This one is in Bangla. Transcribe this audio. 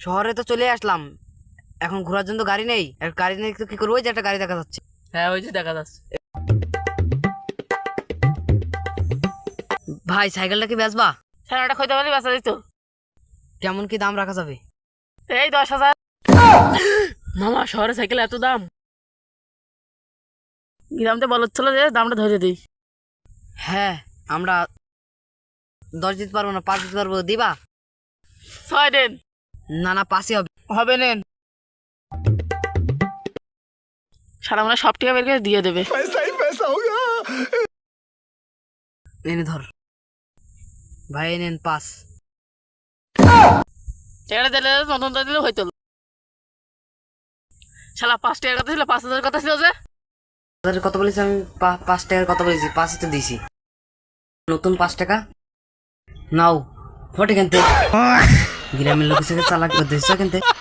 শহরে তো চলে আসলাম, এখন ঘোরার জন্য গাড়ি নেই। আর গাড়ি নেই তো কি করবো? ওই যে একটা গাড়ি দেখা যাচ্ছে। হ্যাঁ ওই যে দেখা যাচ্ছে। ভাই সাইকেলটা কি বেচবা? স্যার ওটা খইতে পারলে বেচা দিত। কেমন কি দাম রাখা যাবে? এই 10,000। মামা শহরে সাইকেল এত দাম, গ্রামতে বলছিল যে দামটা ধরে দিই। হ্যাঁ, আমরা 10 দিতে পারবো না, 5 দিতে পারবো। দিবা? 6 দেন। না না, 5ই হবে। হবে নেন। সারা মানে সব টাকা বের করে দিয়ে দেবে। এনে ধর ভাই, নেন 5। টাকাটা দিলে নতুন দিলে হইতো। শালা 5 টাকার কথা ছিল, 5,000 কথা ছিল যে। কত বলেছি আমি? 5 টাকার কথা বলেছি, 5ই তো দিছি। নতুন 5 টাকা নাও। ফটে কিনতে গ্রামের লোকের সাথে চালাক করে দিয়েছ কিনতে।